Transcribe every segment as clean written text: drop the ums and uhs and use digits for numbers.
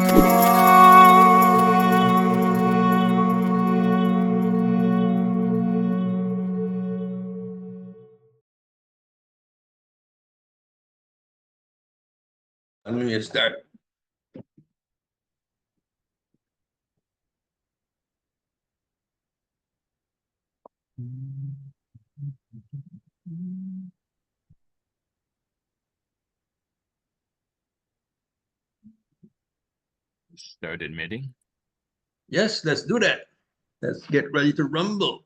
I'm going to start. Start admitting. Yes, let's do that. Let's get ready to rumble.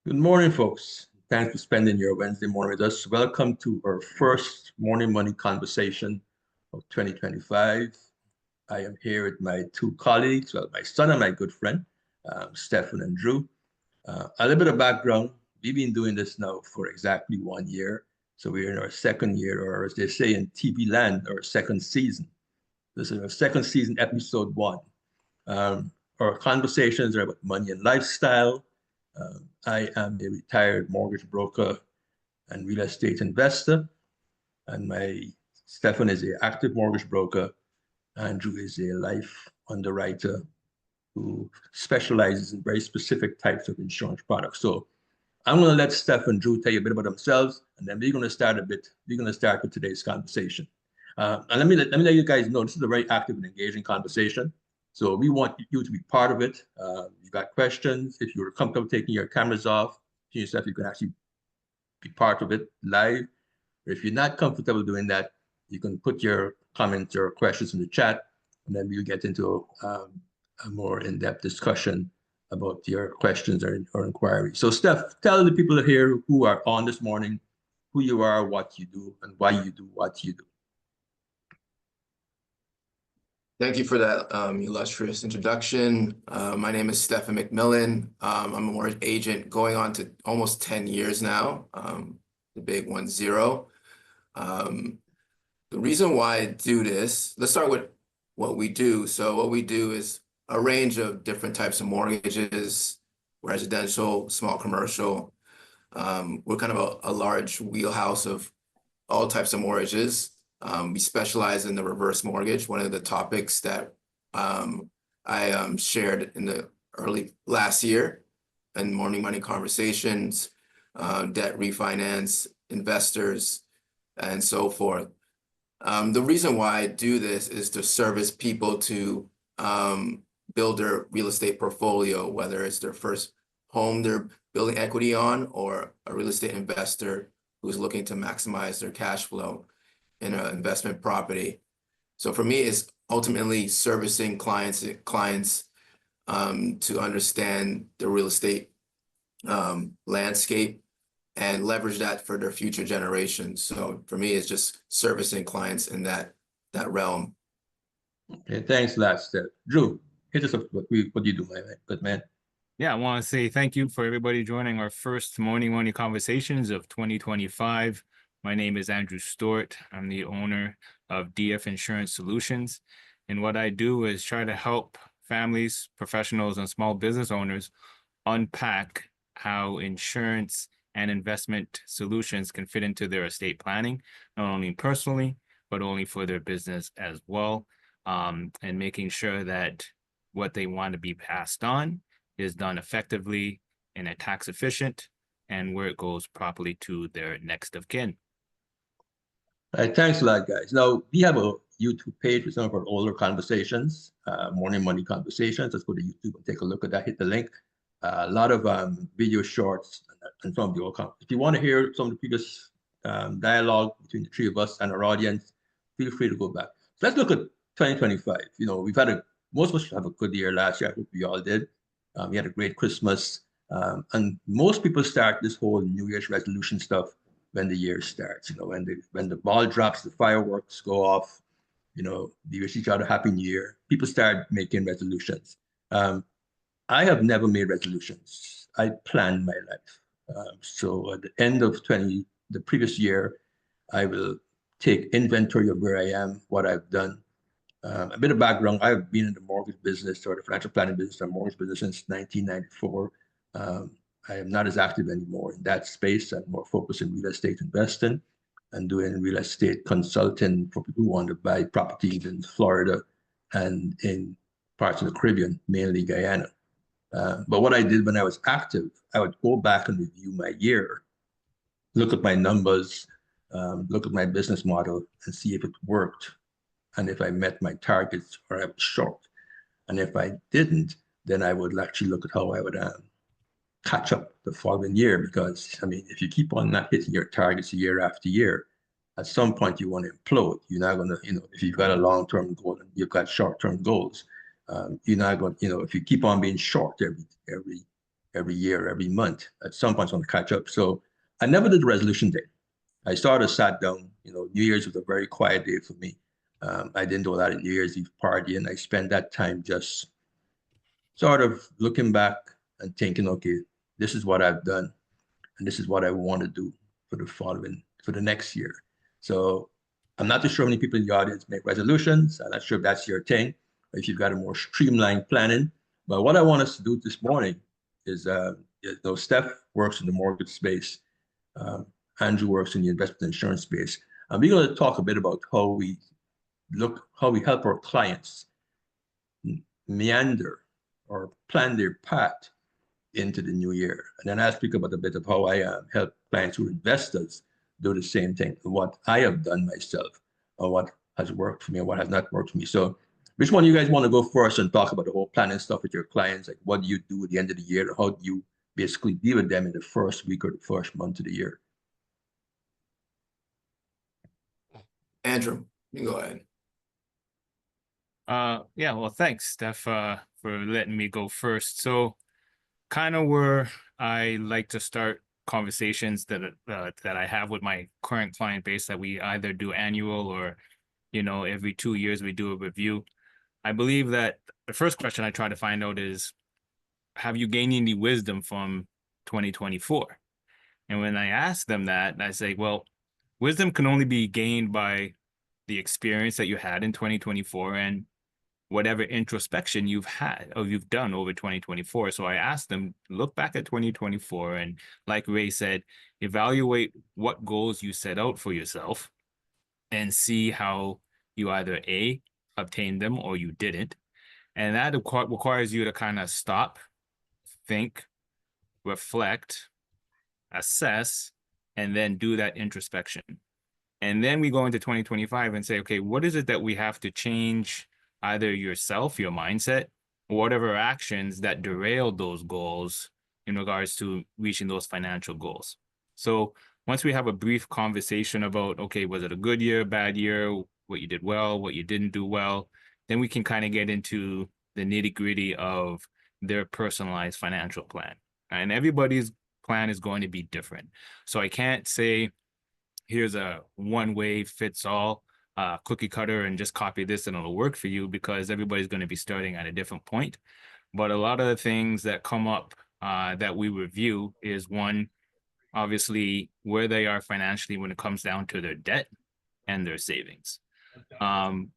Good morning, folks. Thanks for spending your Wednesday morning with us. Welcome to our first morning money conversation of 2025. I am here with my two colleagues, well, my son and my good friend, Stefan and Drew. A little bit of background. We've been doing this now for exactly 1 year. So we're in our second year, or as they say in TV land, our second season. This is our second season, episode 1. Our conversations are about money and lifestyle. I am a retired mortgage broker and real estate investor, and my Stefan is an active mortgage broker. Andrew is a life underwriter who specializes in very specific types of insurance products. So I'm going to let Stef and Drew tell you a bit about themselves, and then we're going to start with today's conversation. And let me let you guys know this is a very active and engaging conversation. So we want you to be part of it. You've got questions. If you're comfortable taking your cameras off, you can actually be part of it live. Or if you're not comfortable doing that, you can put your comments or questions in the chat, and then we'll get into a more in-depth discussion about your questions or inquiries. So Steph, tell the people here who are on this morning who you are, what you do, and why you do what you do. Thank you for that illustrious introduction. My name is Stefan McMillan. I'm a mortgage agent going on to almost 10 years now, the big 10. The reason why I do this, let's start with what we do. So what we do is a range of different types of mortgages, residential, small commercial. We're kind of a large wheelhouse of all types of mortgages. We specialize in the reverse mortgage, one of the topics that I shared in the early last year in Morning Money Conversations, debt refinance, investors, and so forth. The reason why I do this is to service people to build their real estate portfolio, whether it's their first home they're building equity on or a real estate investor who's looking to maximize their cash flow in an investment property. So for me, it's ultimately servicing clients to understand the real estate landscape and leverage that for their future generations. So for me, it's just servicing clients in that realm. Okay, thanks a lot, Steph. Drew, hit us up what do you do, my good man? Yeah, I want to say thank you for everybody joining our first Morning Money Conversations of 2025. My name is Andrew Stewart. I'm the owner of DF Insurance Solutions. And what I do is try to help families, professionals, and small business owners unpack how insurance and investment solutions can fit into their estate planning, not only personally, but only for their business as well, and making sure that what they want to be passed on is done effectively and tax efficient, and where it goes properly to their next of kin. All right, thanks a lot, guys. Now, we have a YouTube page with some of our older conversations, Morning Money Conversations. Let's go to YouTube and take a look at that. Hit the link. A lot of video shorts and some of the old content. If you want to hear some of the previous dialogue between the three of us and our audience, feel free to go back. So let's look at 2025. You know, most of us have a good year last year. I hope we all did. We had a great Christmas. And most people start this whole New Year's resolution stuff when the year starts, you know, when the ball drops, the fireworks go off, you know, we wish each other Happy New Year. People start making resolutions. I have never made resolutions. I plan my life. So at the end of the previous year, I will take inventory of where I am, what I've done. A bit of background, I've been in the mortgage business or the financial planning business or mortgage business since 1994. I am not as active anymore in that space. I'm more focused in real estate investing and doing real estate consulting for people who want to buy properties in Florida and in parts of the Caribbean, mainly Guyana. But what I did when I was active, I would go back and review my year, look at my numbers, look at my business model and see if it worked and if I met my targets or I was short. And if I didn't, then I would actually look at how I would catch up the following year. Because, I mean, if you keep on not hitting your targets year after year, at some point you want to implode. You're not going to, if you've got a long-term goal and you've got short-term goals, you're not going, if you keep on being short every year, every month, at some point it's going to catch up. So I never did the resolution day. I sat down, New Year's was a very quiet day for me. I didn't do a lot of New Year's Eve partying. I spent that time just sort of looking back and thinking, okay, this is what I've done and this is what I want to do for the next year. So I'm not too sure how many people in the audience make resolutions. I'm not sure if that's your thing, or if you've got a more streamlined planning. But what I want us to do this morning is, Steph works in the mortgage space. Andrew works in the investment insurance space. And we're going to talk a bit about how we help our clients meander or plan their path into the new year. And then I'll speak about a bit of how I help clients who are investors do the same thing, what I have done myself, or what has worked for me, or what has not worked for me. So which one of you guys want to go first and talk about the whole planning stuff with your clients? Like, what do you do at the end of the year? How do you basically deal with them in the first week or the first month of the year? Andrew, you go ahead. Yeah, well, thanks, Steph, for letting me go first. So kind of where I like to start conversations that I have with my current client base, that we either do annual or, every 2 years we do a review. I believe that the first question I try to find out is, have you gained any wisdom from 2024? And when I ask them that, I say, well, wisdom can only be gained by the experience that you had in 2024 and whatever introspection you've had or you've done over 2024. So I asked them, look back at 2024 and, like Ray said, evaluate what goals you set out for yourself and see how you either A, obtained them or you didn't. And that requires you to kind of stop, think, reflect, assess, and then do that introspection. And then we go into 2025 and say, okay, what is it that we have to change, either yourself, your mindset, or whatever actions that derailed those goals in regards to reaching those financial goals. So once we have a brief conversation about, okay, was it a good year, bad year, what you did well, what you didn't do well, then we can kind of get into the nitty-gritty of their personalized financial plan. And everybody's plan is going to be different. So I can't say, here's a one way fits all cookie cutter and just copy this and it'll work for you, because everybody's going to be starting at a different point. But a lot of the things that come up that we review is, one, obviously where they are financially when it comes down to their debt and their savings.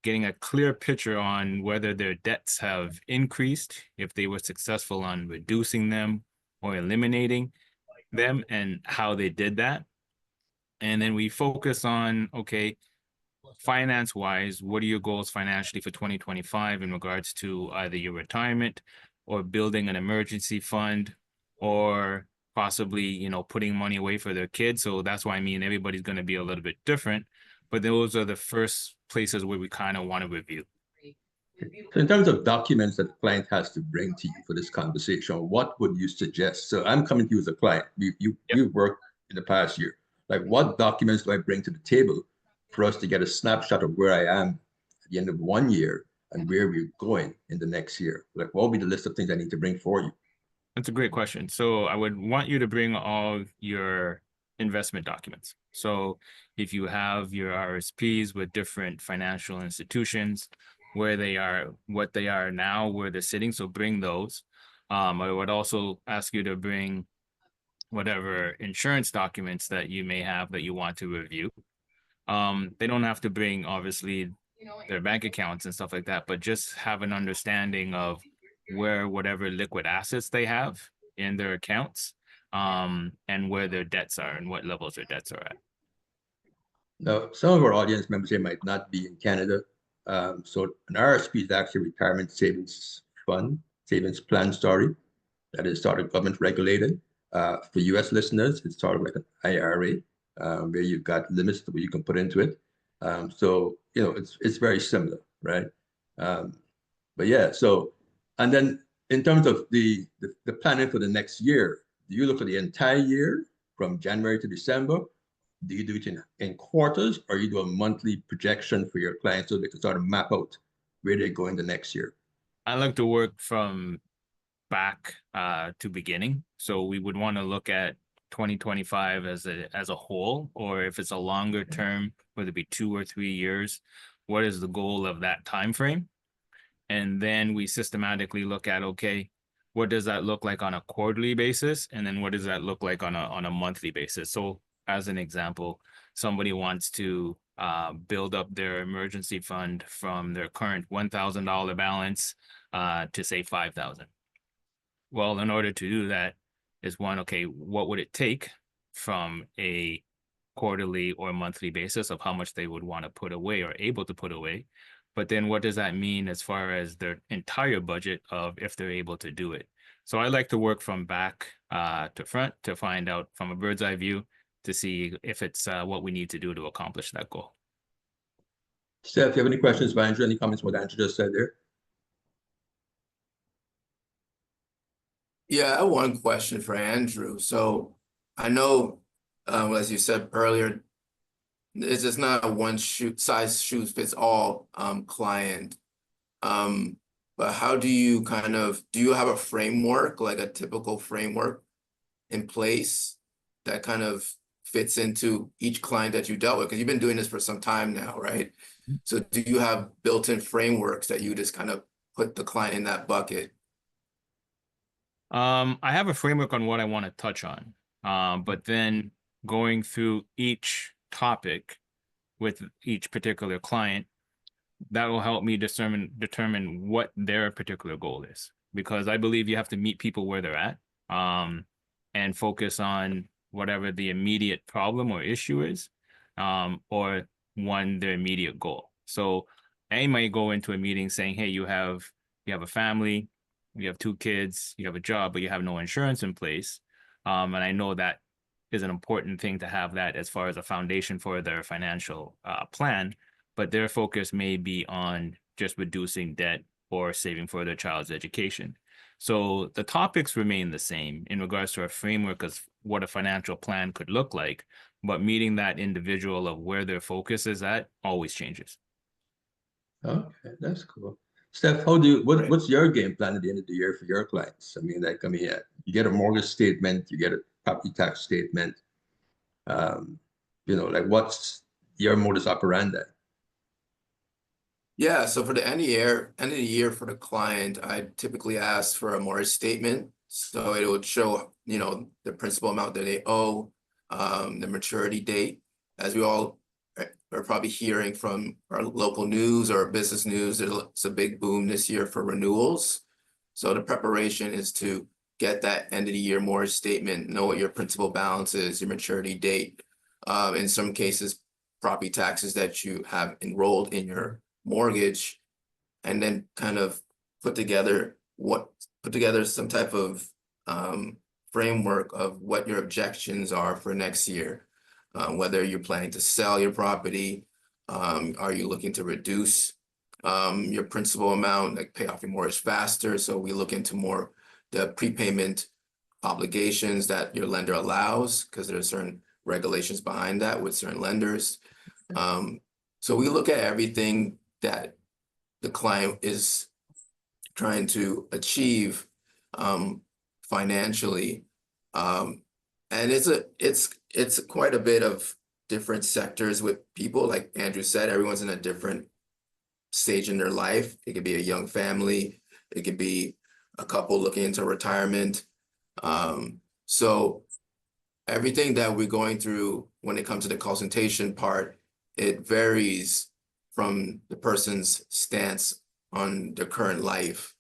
Getting a clear picture on whether their debts have increased, if they were successful on reducing them or eliminating them, and how they did that. And then we focus on, okay, finance-wise, what are your goals financially for 2025 in regards to either your retirement or building an emergency fund, or possibly, putting money away for their kids. So that's why everybody's going to be a little bit different. But those are the first places where we kind of want to review. So in terms of documents that the client has to bring to you for this conversation, what would you suggest? So I'm coming to you as a client. You've worked in the past year. Like, what documents do I bring to the table for us to get a snapshot of where I am at the end of 1 year and where we're going in the next year? Like, what will be the list of things I need to bring for you? That's a great question. So I would want you to bring all your investment documents. So if you have your RSPs with different financial institutions, where they are, what they are now, where they're sitting, so bring those. I would also ask you to bring whatever insurance documents that you may have that you want to review. They don't have to bring obviously their bank accounts and stuff like that, but just have an understanding of where whatever liquid assets they have in their accounts, and where their debts are and what levels their debts are at. Now, some of our audience members here might not be in Canada. So an RSP is actually retirement savings fund, savings plan, sorry, that is sort of government regulated. For US listeners, it's sort of like an IRA, where you've got limits to what you can put into it. So, it's very similar, right? But yeah, so, and then in terms of the planning for the next year, do you look for the entire year from January to December? Do you do it in quarters, or you do a monthly projection for your clients so they can sort of map out where they're going the next year? I like to work from back to beginning. So we would want to look at 2025 as a whole, or if it's a longer term, whether it be 2 or 3 years, what is the goal of that time frame? And then we systematically look at, okay, what does that look like on a quarterly basis? And then what does that look like on a monthly basis? So as an example, somebody wants to build up their emergency fund from their current $1,000 balance to say 5,000. Well, in order to do that is one, okay, what would it take from a quarterly or monthly basis of how much they would want to put away or able to put away? But then what does that mean as far as their entire budget of if they're able to do it? So I like to work from back to front to find out from a bird's eye view to see if it's what we need to do to accomplish that goal. Steph, you have any questions for Andrew? Any comments on what Andrew just said there? Yeah, I have one question for Andrew. So I know, as you said earlier, it's just not a one size shoes fits all client. But how do you do you have a framework, like a typical framework in place that kind of fits into each client that you dealt with? Because you've been doing this for some time now, right? So do you have built-in frameworks that you just kind of put the client in that bucket? I have a framework on what I want to touch on, but then going through each topic with each particular client, that will help me determine what their particular goal is, because I believe you have to meet people where they're at, and focus on whatever the immediate problem or issue is, or their immediate goal. So I might go into a meeting saying, hey, you have a family, you have 2 kids, you have a job, but you have no insurance in place. And I know that is an important thing to have that as far as a foundation for their financial plan, but their focus may be on just reducing debt or saving for their child's education. So the topics remain the same in regards to a framework of what a financial plan could look like, but meeting that individual of where their focus is at always changes. Okay, that's cool. Steph, what's your game plan at the end of the year for your clients? You get a mortgage statement, you get a property tax statement. Like what's your modus operandi? Yeah, so for the end of the year for the client, I typically ask for a mortgage statement. So it would show, the principal amount that they owe, the maturity date. As we all are probably hearing from our local news or business news, it's a big boom this year for renewals. So the preparation is to get that end of the year mortgage statement, know what your principal balance is, your maturity date. In some cases, property taxes that you have enrolled in your mortgage, and then kind of put together some type of framework of what your objections are for next year. Whether you're planning to sell your property, are you looking to reduce your principal amount, like pay off your mortgage faster? So we look into more the prepayment obligations that your lender allows, because there are certain regulations behind that with certain lenders. So we look at everything that the client is trying to achieve financially. And it's quite a bit of different sectors with people. Like Andrew said, everyone's in a different stage in their life. It could be a young family, it could be a couple looking into retirement. So everything that we're going through when it comes to the consultation part it varies from the person's stance on their current life.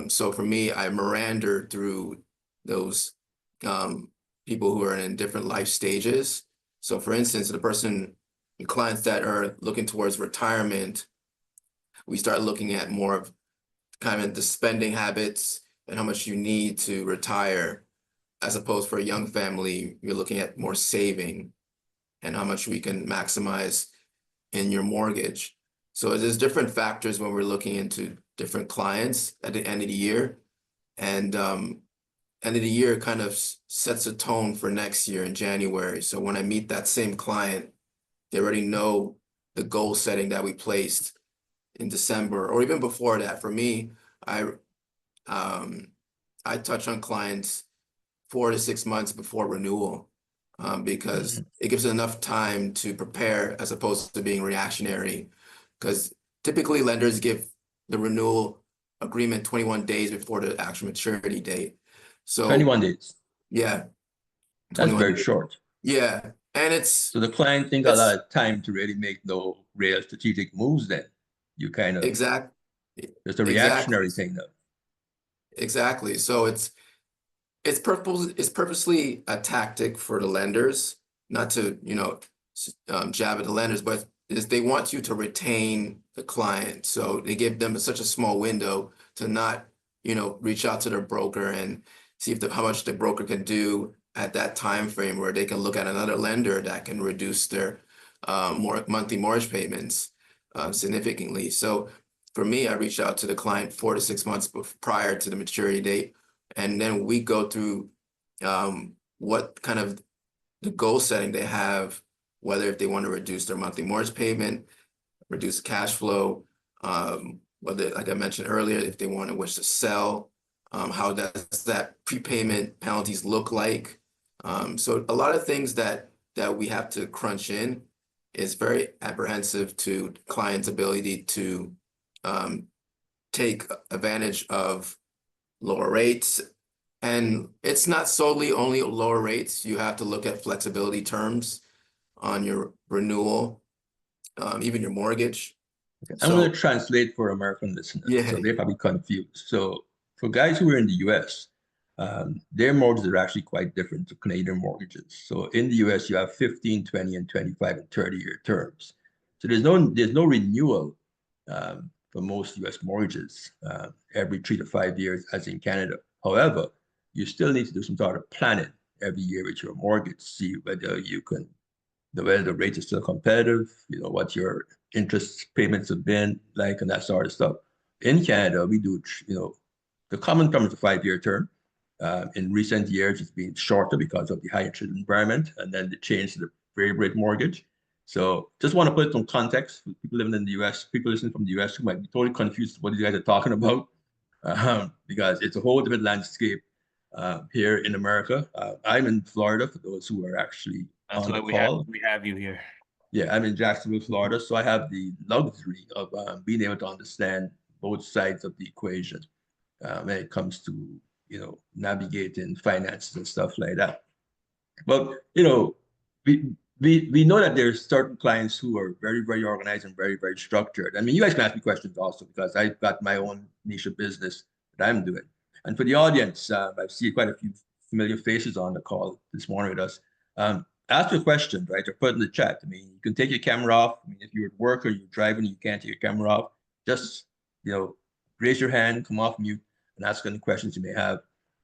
So for me, I meander through those people who are in different life stages. So for instance, the clients that are looking towards retirement, we start looking at more of kind of the spending habits and how much you need to retire, as opposed for a young family, you're looking at more saving and how much we can maximize in your mortgage. So there's different factors when we're looking into different clients at the end of the year. And end of the year kind of sets a tone for next year in January. So when I meet that same client, they already know the goal setting that we placed in December or even before that. For me, I touch on clients 4 to 6 months before renewal, because it gives enough time to prepare as opposed to being reactionary. Because typically lenders give the renewal agreement 21 days before the actual maturity date. So 21 days. yeah, That's 21 very days. short. Yeah, and So the client think a it's lot of time to really make no real strategic moves then. You kind of, exact it's a exactly reactionary thing though. exactly. So it's purposely a tactic for the lenders, not to, jab at the lenders, but is they want you to retain the client. So they give them such a small window to not, reach out to their broker and see how much the broker can do at that time frame where they can look at another lender that can reduce their monthly mortgage payments significantly. So for me, I reach out to the client 4 to 6 months prior to the maturity date. And then we go through what kind of the goal setting they have, whether if they want to reduce their monthly mortgage payment, reduce cash flow, whether, like I mentioned earlier, if they want to wish to sell, how does that prepayment penalties look like? So a lot of things that we have to crunch in is very apprehensive to clients' ability to take advantage of lower rates. And it's not solely only lower rates. You have to look at flexibility terms on your renewal, even your mortgage. I'm going So to translate for American listeners. yeah, So they're probably confused. So for guys who are in the US, their mortgages are actually quite different to Canadian mortgages. So in the US, you have 15, 20, and 25 and 30-year terms. So there's no renewal for most US mortgages every 3 to 5 years, as in Canada. However, you still need to do some sort of planning every year with your mortgage, see whether whether the rates are still competitive, what your interest payments have been like, and that sort of stuff. In Canada, we do, the common term is a 5-year term. In recent years, it's been shorter because of the high interest environment, and then the change to the variable rate mortgage. So just want to put some context for people living in the US, people listening from the US who might be totally confused what you guys are talking about, because it's a whole different landscape here in America. I'm in Florida, for those who are actually That's on why the call. we have you here. Yeah, I'm in Jacksonville, Florida, so I have the luxury of being able to understand both sides of the equation when it comes to navigating finances and stuff like that. But we know that there's certain clients who are very, very organized and very, very structured. I mean, you guys can ask me questions also because I've got my own niche of business that I'm doing. And for the audience, I've seen quite a few familiar faces on the call this morning with us. Ask your question, right, or put in the chat. I mean, you can take your camera off. I mean, if you're at work or you're driving, you can't take your camera off. Just raise your hand, come off mute, and ask any questions you may have.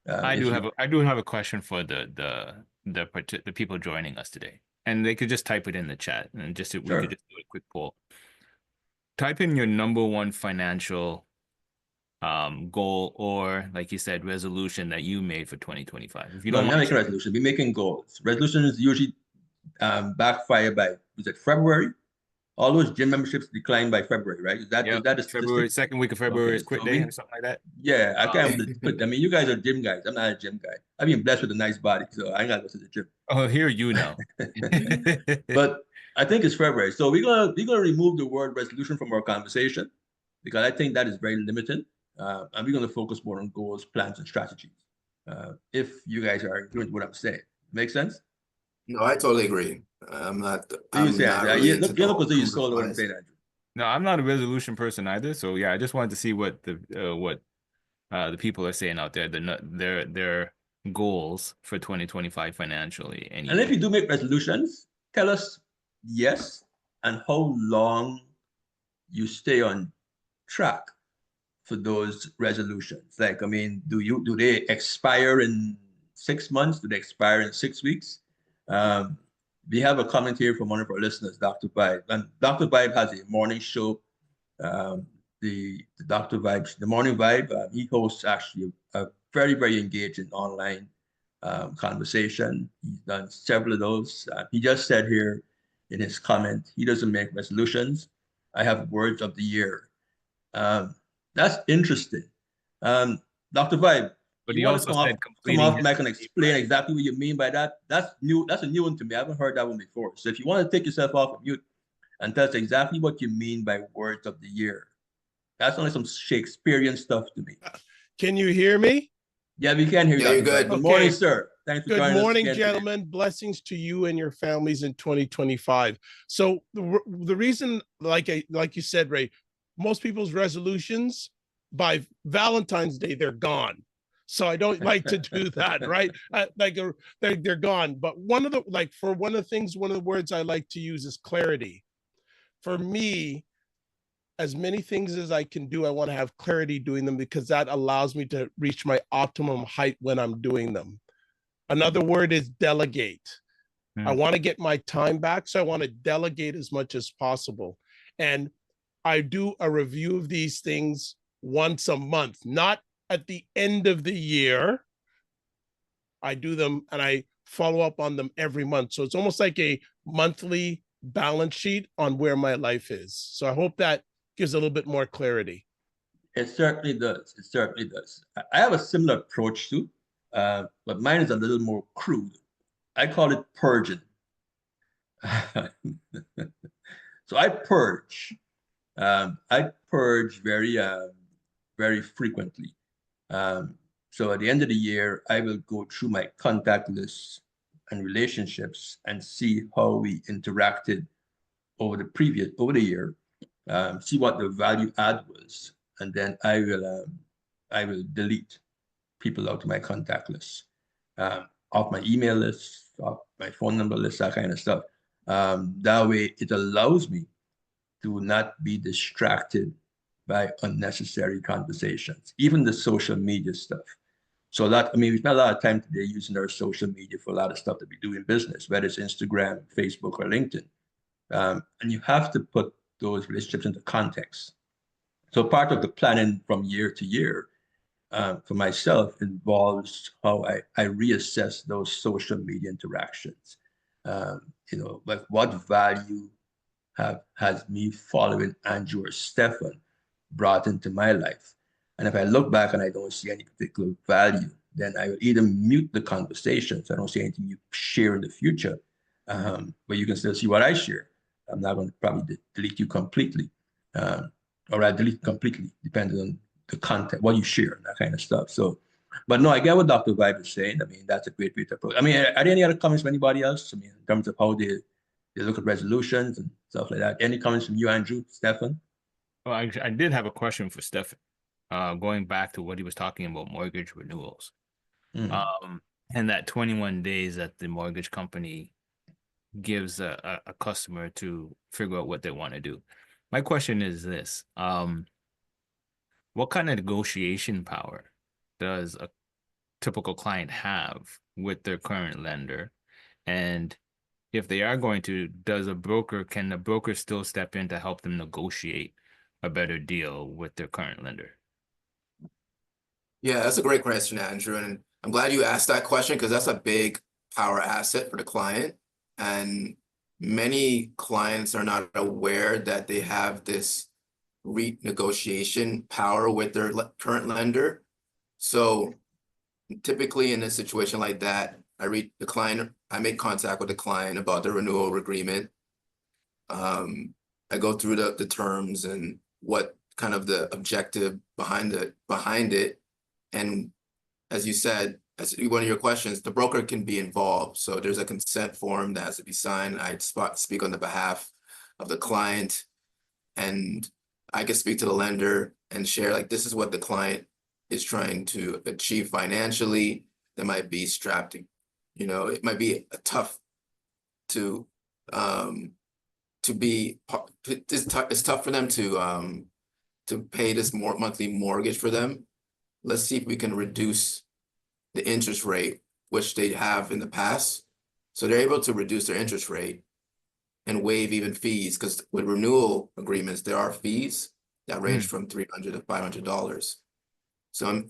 I do have a question for the people joining us today, and they could just type it in the chat, and we could just do a quick poll. Type in your number one financial goal, or like you said, resolution that you made for 2025. If you No, don't I'm not making a resolution. We're making goals. Resolutions usually backfire by, was it February? All those gym memberships decline by February, right? Is that a February, statistic? second week of February is Okay, quit so day or something like that? yeah, I can't put. I mean, you guys are gym guys. I'm not a gym guy. I've been blessed with a nice body, so I ain't gotta go to the gym. Oh, here you know. But I think it's February, so we're gonna remove the word resolution from our conversation because I think that is very limited, and we're gonna focus more on goals, plans, and strategies. If you guys are doing what I'm saying, make sense? no, I totally agree. I'm not. What you I'm say, not Andrew? really You into look, the you look whole as though you cruise sold out and lines. paid, Andrew. No, I'm not a resolution person either. So yeah, I just wanted to see what the people are saying out there, their goals for 2025 financially And if anyway. you do make resolutions, tell us yes and how long you stay on track for those resolutions. Like, I mean, do they expire in 6 months? Do they expire in 6 weeks? Um, we have a comment here from one of our listeners, Dr. Vibe. And Dr. Vibe has a morning show, the Dr. Vibe, the Morning Vibe. He hosts actually a very, very engaging online conversation. He's done several of those. He just said here in his comment, he doesn't make resolutions. I have words of the year. Um, that's interesting. Um, Dr. Vibe, But you he want to also come said off completing his mic and explain 25. exactly what you mean by that? That's new. That's a new one to me. I haven't heard that one before. So if you want to take yourself off of mute and tell us exactly what you mean by words of the year, that's only some Shakespearean stuff to me. Can you hear me? Yeah, we can hear you, Yeah, you're Dr. Vibe. good. Good morning, Okay. sir. Thanks for Good joining us morning, again today. gentlemen. Blessings to you and your families in 2025. So the reason, like you said, Ray, most people's resolutions by Valentine's Day, they're gone. So I don't like to do that, right? They're gone. But one of the words I like to use is clarity. For me, as many things as I can do, I want to have clarity doing them because that allows me to reach my optimum height when I'm doing them. Another word is delegate. I want to get my time back, so I want to delegate as much as possible. And I do a review of these things once a month, not at the end of the year. I do them and I follow up on them every month. So it's almost like a monthly balance sheet on where my life is. So I hope that gives a little bit more clarity. It certainly does. It certainly does. I have a similar approach too, but mine is a little more crude. I call it purging. So I purge. I purge very frequently. So at the end of the year, I will go through my contact list and relationships and see how we interacted over the year, see what the value add was, and then I will delete people out of my contact list, off my email list, off my phone number list, that kind of stuff. That way, it allows me to not be distracted by unnecessary conversations, even the social media stuff. So that, I mean, we spend a lot of time today using our social media for a lot of stuff that we do in business, whether it's Instagram, Facebook, or LinkedIn. And you have to put those relationships into context. So part of the planning from year to year for myself involves how I reassess those social media interactions. Like what value has me following Andrew or Stefan brought into my life. And if I look back and I don't see any particular value, then I will either mute the conversation so I don't see anything you share in the future, but you can still see what I share. I'm not going to probably delete you completely, or I delete completely, depending on the content, what you share, and that kind of stuff. So, but no, I get what Dr. Vibe is saying. I mean, that's a great way to approach. I mean, are there any other comments from anybody else? I mean, in terms of how they look at resolutions and stuff like that. Any comments from you, Andrew, Stefan? Well, I did have a question for Stefan, going back to what he was talking about mortgage renewals, and that 21 days that the mortgage company gives a customer to figure out what they want to do. My question is this: what kind of negotiation power does a typical client have with their current lender? And if they are going to, can the broker still step in to help them negotiate a better deal with their current lender? Yeah, that's a great question, Andrew. And I'm glad you asked that question because that's a big power asset for the client. And many clients are not aware that they have this renegotiation power with their current lender. So typically in a situation like that, I make contact with the client about the renewal agreement. I go through the terms and what kind of the objective behind it. And as you said, as one of your questions, the broker can be involved. So there's a consent form that has to be signed. I speak on the behalf of the client, and I can speak to the lender and share, like, this is what the client is trying to achieve financially. That might be strapped, it might be tough to be, it's tough for them to pay this monthly mortgage for them. Let's see if we can reduce the interest rate, which they have in the past. So they're able to reduce their interest rate and waive even fees, because with renewal agreements, there are fees that range from $300 to $500. So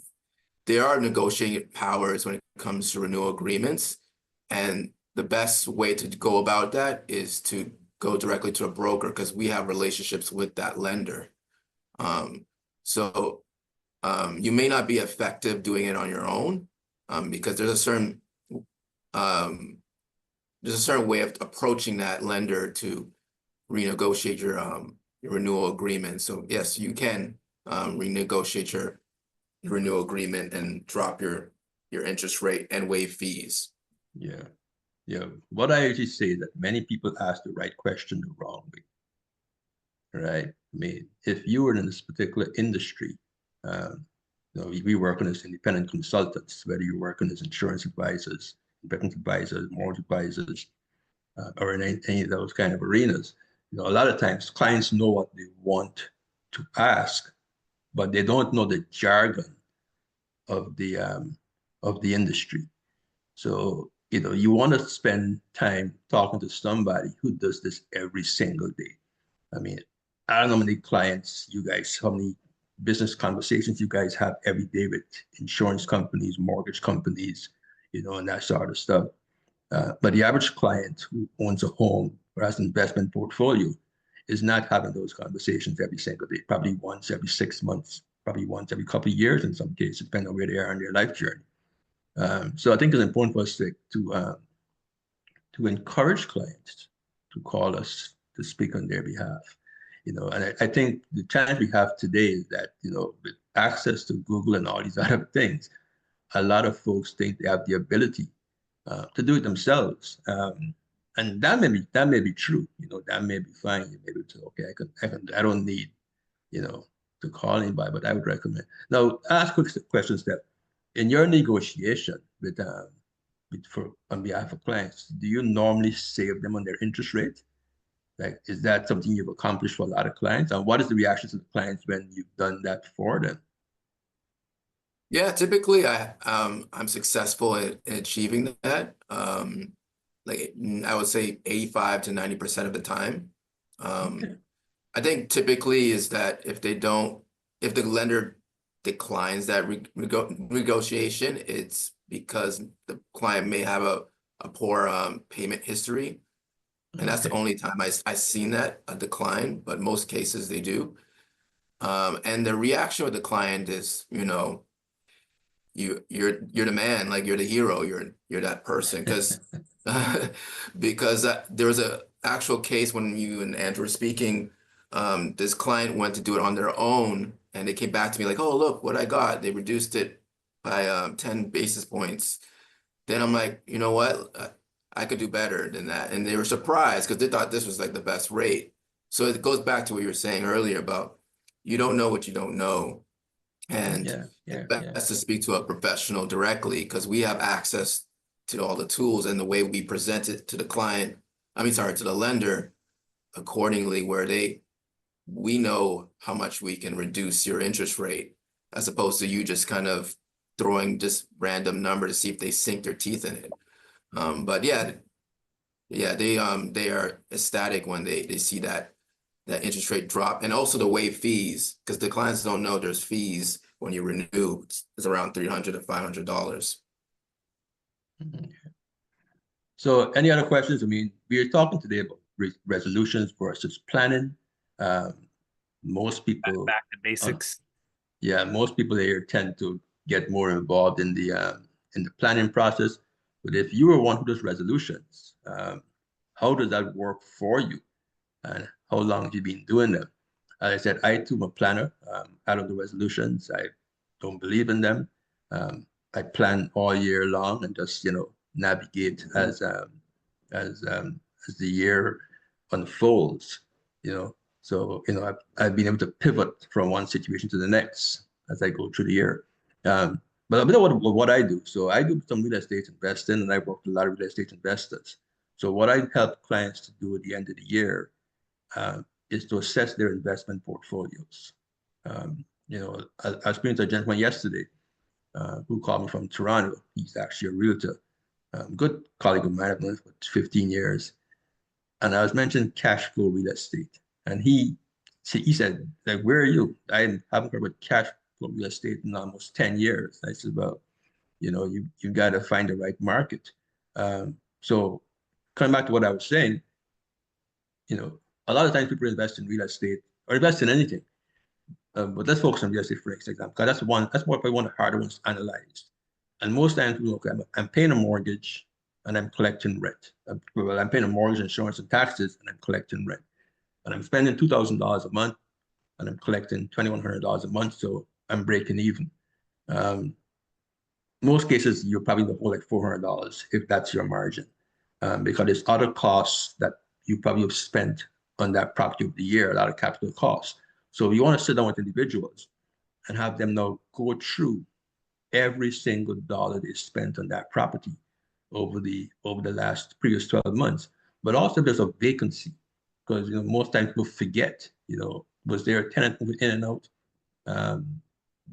there are negotiating powers when it comes to renewal agreements. And the best way to go about that is to go directly to a broker, because we have relationships with that lender. You may not be effective doing it on your own, because there's a certain way of approaching that lender to renegotiate your renewal agreement. So yes, you can renegotiate your renewal agreement and drop your interest rate and waive fees. Yeah. Yeah. What I usually say is that many people ask the right question the wrong way. Right? I mean, if you were in this particular industry, we work as independent consultants, whether you're working as insurance advisors, investment advisors, mortgage advisors, or in any of those kind of arenas. A lot of times clients know what they want to ask, but they don't know the jargon of the industry. So, you want to spend time talking to somebody who does this every single day. I mean, I don't know how many clients how many business conversations you guys have every day with insurance companies, mortgage companies, and that sort of stuff. But the average client who owns a home or has an investment portfolio is not having those conversations every single day, probably once every 6 months, probably once every couple of years in some cases, depending on where they are in their life journey. So I think it's important for us to encourage clients to call us to speak on their behalf. And I think the challenge we have today is that, with access to Google and all these other things, a lot of folks think they have the ability to do it themselves. And that may be true, that may be fine. You may be okay, I don't need, to call anybody, but I would recommend. Now, ask quick questions that in your negotiation on behalf of clients, do you normally save them on their interest rate? Like, is that something you've accomplished for a lot of clients? And what is the reaction to the clients when you've done that for them? Yeah, typically I'm successful in achieving that. Like, I would say 85 to 90% of the time. Okay. I think typically is that if the lender declines that negotiation, it's because the client may have a poor payment history. And that's the only time I've seen that a decline, but most cases they do. And the reaction of the client is, you're the man, like you're the hero, you're that person, because there was a actual case when you and Andrew were speaking. This client went to do it on their own, and they came back to me like, "Oh, look what I got! They reduced it by 10 basis points." Then I'm like, you know what? I could do better than that, and they were surprised because they thought this was like the best rate. So it goes back to what you were saying earlier about you don't know what you don't know. And it's best to speak to a professional directly, because we have access to all the tools and the way we present it to the client, to the lender accordingly, where we know how much we can reduce your interest rate, as opposed to you just kind of throwing just random number to see if they sink their teeth in it. But they are ecstatic when they see that interest rate drop, and also the waive fees, because the clients don't know there's fees when you renew. It's around $300 to $500. So any other questions? I mean, we are talking today about resolutions versus planning. Most people Back to basics. Most people here tend to get more involved in the planning process. But if you are one who does resolutions, how does that work for you? And how long have you been doing them? As I said, I too am a planner. I don't do resolutions. I don't believe in them. I plan all year long and just, navigate as the year unfolds, So, I've been able to pivot from one situation to the next as I go through the year. But a bit of what I do. So I do some real estate investing, and I work with a lot of real estate investors. So what I help clients to do at the end of the year is to assess their investment portfolios. I was speaking to a gentleman yesterday who called me from Toronto. He's actually a realtor, good colleague of mine. I've known him for 15 years. And I was mentioning cash flow real estate. And he said, like, where are you? I haven't heard about cash flow real estate in almost 10 years. I said, well, you've got to find the right market. So coming back to what I was saying, a lot of times people invest in real estate or invest in anything. But let's focus on real estate for example, because that's one of the harder ones to analyze. And most times people look, I'm paying a mortgage and I'm collecting rent. I'm paying a mortgage, insurance, and taxes, and I'm collecting rent. And I'm spending $2,000 a month, and I'm collecting $2,100 a month, so I'm breaking even. Most cases, you're probably going to owe like $400 if that's your margin, because there's other costs that you probably have spent on that property over the year, a lot of capital costs. So you want to sit down with individuals and have them now go through every single dollar they spent on that property over the last previous 12 months. But also there's a vacancy, because most times people forget, was there a tenant moving in and out?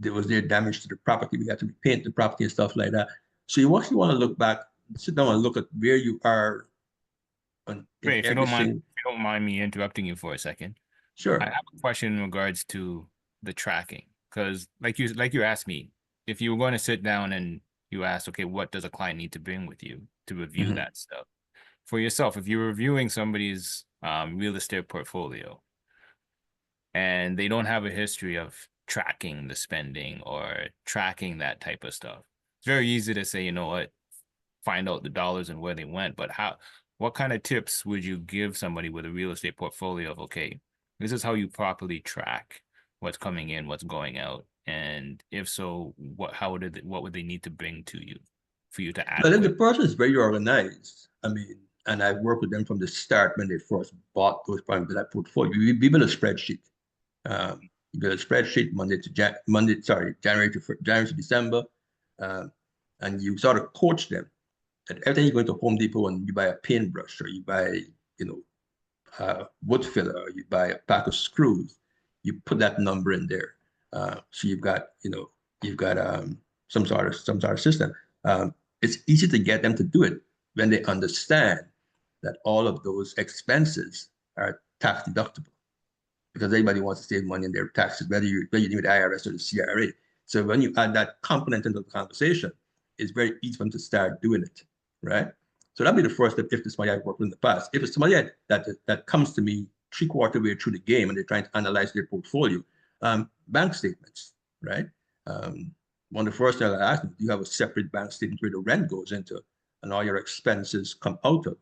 Was there damage to the property? We had to repaint the property and stuff like that. So you actually want to look back, sit down and look at where you are on Ray, if you don't mind me interrupting you for a second. Sure. I have a question in regards to the tracking, because like you asked me, if you were going to sit down and you asked, okay, what does a client need to bring with you to review that stuff? For yourself, if you're reviewing somebody's real estate portfolio and they don't have a history of tracking the spending or tracking that type of stuff, it's very easy to say, you know what, find out the dollars and where they went. But what kind of tips would you give somebody with a real estate portfolio of, okay, this is how you properly track what's coming in, what's going out, and if so, what would they need to bring to you for you to act? But if the person is very organized, and I've worked with them from the start when they first bought those properties, that portfolio. We build a spreadsheet. You build a spreadsheet January to December, and you sort of coach them. And every time you go into Home Depot and you buy a paintbrush, or you buy, wood filler, or you buy a pack of screws, you put that number in there. So you've got some sort of system. It's easy to get them to do it when they understand that all of those expenses are tax deductible, because everybody wants to save money in their taxes, whether you do the IRS or the CRA. So when you add that component into the conversation, it's very easy for them to start doing it, right? So that'd be the first step if it's somebody I've worked with in the past. If it's somebody that comes to me 3/4 way through the game and they're trying to analyze their portfolio, bank statements, right? One of the first things I ask them, do you have a separate bank statement where the rent goes into and all your expenses come out of?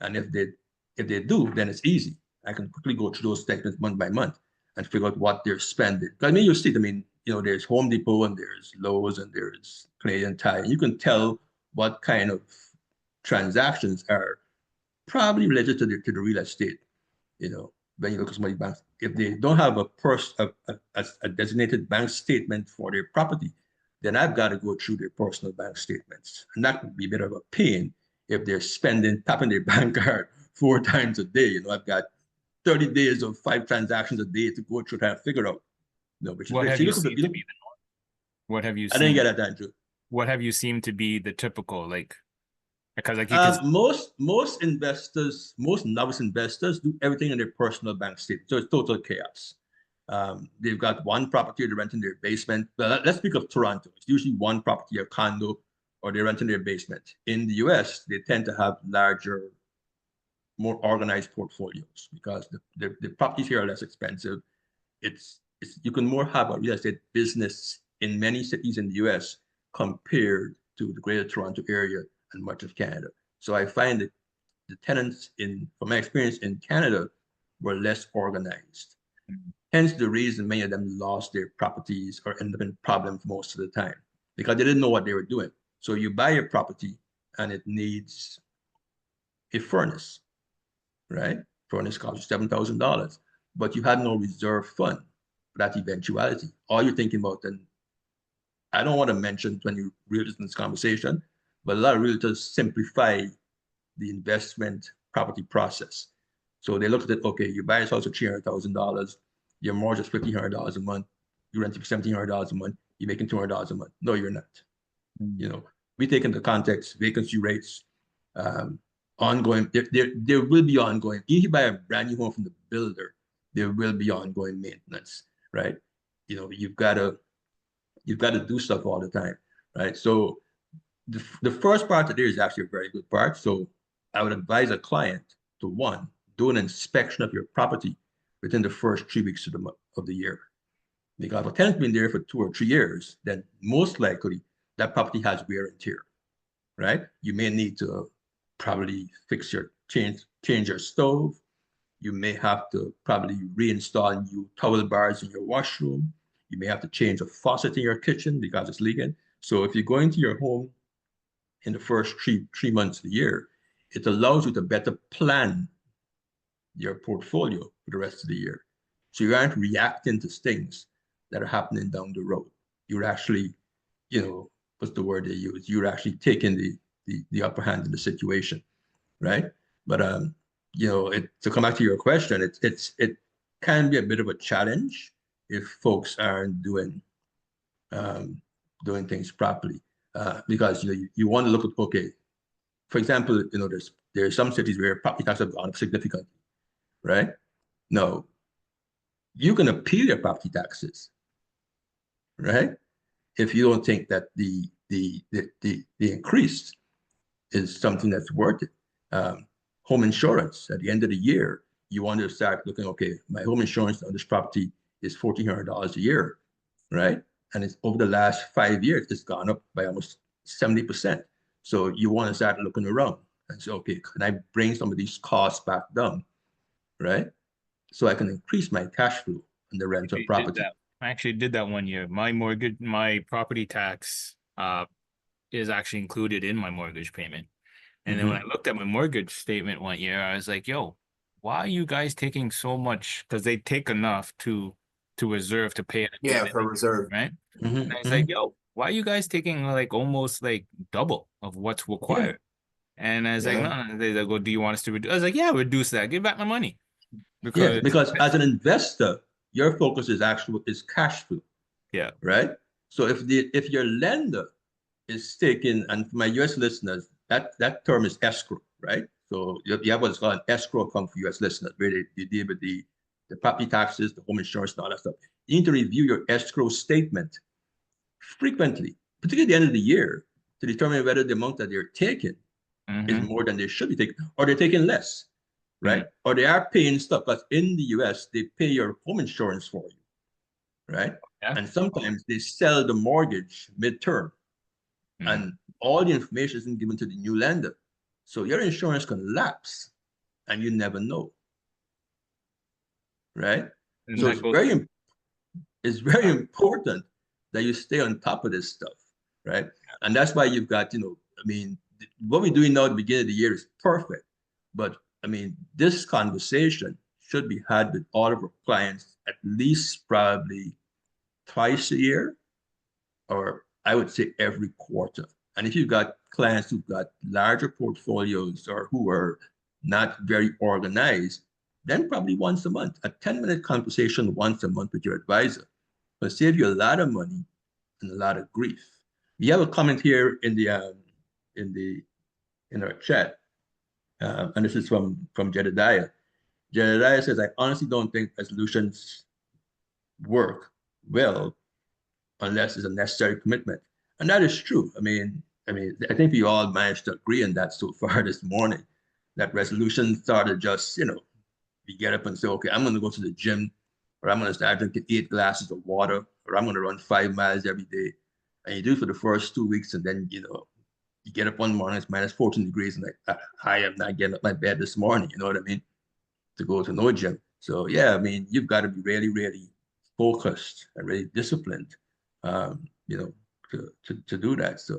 And if they do, then it's easy. I can quickly go through those statements month by month and figure out what they're spending. You see, there's Home Depot and there's Lowe's and there's Canadian Tire. You can tell what kind of transactions are probably related to the real estate. When you look at somebody's bank, if they don't have a designated bank statement for their property, then I've got to go through their personal bank statements. And that could be a bit of a pain if they're tapping their bank card 4 times a day. I've got 30 days of 5 transactions a day to go through trying to figure out. What have you seen to be the norm? What have you seen? I didn't get that, Andrew. What have you seen to be the typical, because most investors, most novice investors do everything in their personal bank statement. So it's total chaos. They've got one property, they're renting their basement. But let's speak of Toronto. It's usually one property, a condo, or they're renting their basement. In the US, they tend to have larger, more organized portfolios because the properties here are less expensive. You can more have a real estate business in many cities in the US compared to the greater Toronto area and much of Canada. So I find that the tenants from my experience in Canada were less organized. Hence the reason many of them lost their properties or ended up in problems most of the time. because they didn't know what they were doing. So you buy a property and it needs a furnace, right? Furnace costs you $7,000, but you had no reserve fund for that eventuality. All you're thinking about, and I don't want to mention when you realtors in this conversation, but a lot of realtors simplify the investment property process. So they look at it, okay, you buy this house for $300,000, your mortgage is $1,500 a month, you rent it for $1,700 a month, you're making $200 a month. No, you're not. You know, we take into context vacancy rates, ongoing, there will be ongoing, if you buy a brand new home from the builder, there will be ongoing maintenance, right? You know, you've got to do stuff all the time, right? So the first part of there is actually a very good part. So I would advise a client to, one, do an inspection of your property within the first 3 weeks of the year. Because if a tenant's been there for 2 or 3 years, then most likely that property has wear and tear, right? You may need to probably change your stove. You may have to probably reinstall new towel bars in your washroom. You may have to change a faucet in your kitchen because it's leaking. So if you go into your home in the first three months of the year, it allows you to better plan your portfolio for the rest of the year. So you aren't reacting to things that are happening down the road. You're actually, you know, what's the word they use? You're actually taking the upper hand in the situation, right? But you know, to come back to your question, it can be a bit of a challenge if folks aren't doing things properly, because you know you want to look at, okay, for example, you know, there's some cities where property taxes have gone up significantly, right? No, you can appeal your property taxes, right? If you don't think that the increase is something that's worth it. Home insurance, at the end of the year, you want to start looking, okay, my home insurance on this property is $1,400 a year, right? And it's over the last 5 years, it's gone up by almost 70%. So you want to start looking around and say, okay, can I bring some of these costs back down, right? So I can increase my cash flow on the rental property. I actually did that one year. My property tax is actually included in my mortgage payment. And then when I looked at my mortgage statement one year, I was like, yo, why are you guys taking so much? Because they take enough to reserve to pay it. Yeah, for reserve. Right. And I was like, yo, why are you guys taking like almost like double of what's required? And I was like, no, they go, do you want us to reduce? I was like, yeah, reduce that. Give back my money. Because as an investor, your focus is cash flow. Yeah. Right. So if your lender is taking, and for my US listeners, that term is escrow, right? So you have what's called an escrow account for US listeners, where they deal with the property taxes, the home insurance, and all that stuff. You need to review your escrow statement frequently, particularly at the end of the year, to determine whether the amount that they're taking is more than they should be taking, or they're taking less, right? Or they are paying stuff, because in the US, they pay your home insurance for you, right? And sometimes they sell the mortgage midterm. And all the information isn't given to the new lender. So your insurance can lapse and you never know. Right? And so it's very important that you stay on top of this stuff. Right? And that's why you've got, you know, I mean, what we're doing now at the beginning of the year is perfect. But I mean, this conversation should be had with all of our clients at least probably twice a year, or I would say every quarter. And if you've got clients who've got larger portfolios or who are not very organized, then probably once a month, a 10-minute conversation once a month with your advisor will save you a lot of money and a lot of grief. We have a comment here in our chat, and this is from Jedediah. Jedediah says, I honestly don't think resolutions work well unless it's a necessary commitment. And that is true. I mean, I think we all managed to agree on that so far this morning, that resolutions are just, you know, you get up and say, okay, I'm going to go to the gym, or I'm going to start drinking 8 glasses of water, or I'm going to run 5 miles every day. And you do it for the first 2 weeks. And then, you know, you get up one morning, it's minus 14 degrees. And like, I am not getting up my bed this morning. You know what I mean? To go to no gym. So yeah, I mean, you've got to be really, really focused and really disciplined. You know, to do that. So,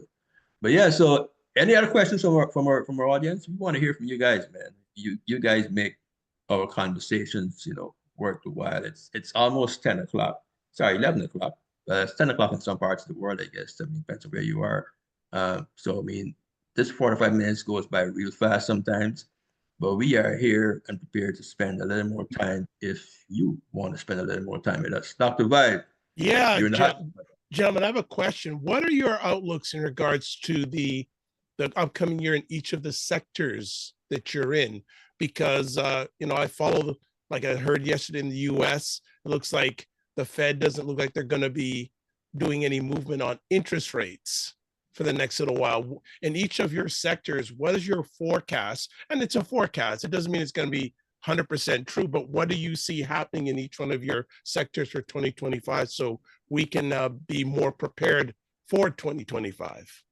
but yeah, so any other questions from our audience? We want to hear from you guys, man. You guys make our conversations, worth the while. It's almost 10 o'clock. Sorry, 11 o'clock. It's 10 o'clock in some parts of the world, I guess. I mean, depends on where you are. So I mean, this 45 minutes goes by real fast sometimes, but we are here and prepared to spend a little more time if you want to spend a little more time with us. Dr. Vibe, Yeah, you're in the hot. gentlemen, I have a question. What are your outlooks in regards to the upcoming year in each of the sectors that you're in? Because I follow, like I heard yesterday in the US, it looks like the Fed doesn't look like they're going to be doing any movement on interest rates for the next little while. In each of your sectors, what is your forecast? And it's a forecast. It doesn't mean it's going to be 100% true, but what do you see happening in each one of your sectors for 2025 so we can be more prepared for 2025?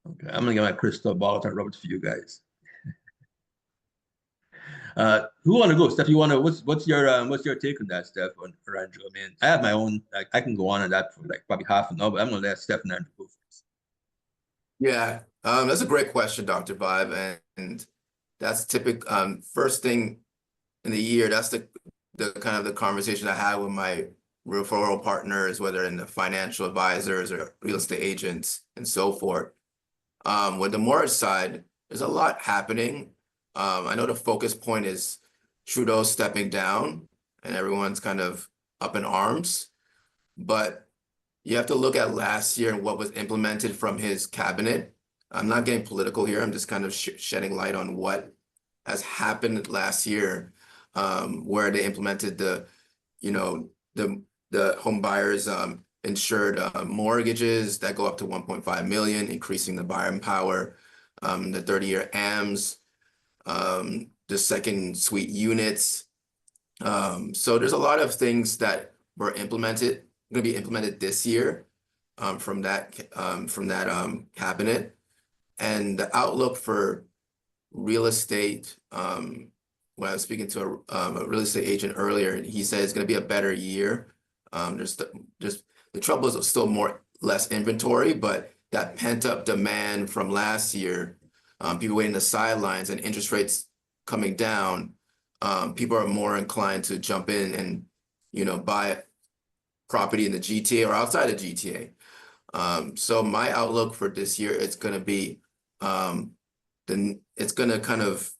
Okay, I'm gonna get my crystal ball and rub it for you guys. Who want to go? Steph, you want to? What's your take on that, Steph, on Andrew? I mean, I have my own. I can go on that for like probably half an hour, but I'm gonna let Steph and Andrew go first. Yeah, that's a great question, Dr. Vibe, and that's typical. First thing in the year, that's the kind of the conversation I have with my referral partners, whether in the financial advisors or real estate agents and so forth. With the mortgage side, there's a lot happening. I know the focus point is Trudeau stepping down and everyone's kind of up in arms, but you have to look at last year and what was implemented from his cabinet. I'm not getting political here. I'm just kind of shedding light on what has happened last year, where they implemented the home buyers insured mortgages that go up to 1.5 million, increasing the buying power, the 30-year AMs, the second suite units. So there's a lot of things that were implemented, going to be implemented this year from that cabinet, and the outlook for real estate. When I was speaking to a real estate agent earlier, and he said it's going to be a better year. The trouble is still less inventory, but that pent up demand from last year, people waiting the sidelines and interest rates coming down, people are more inclined to jump in and buy property in the GTA or outside of GTA. So my outlook for this year, it's going to be it's going to kind of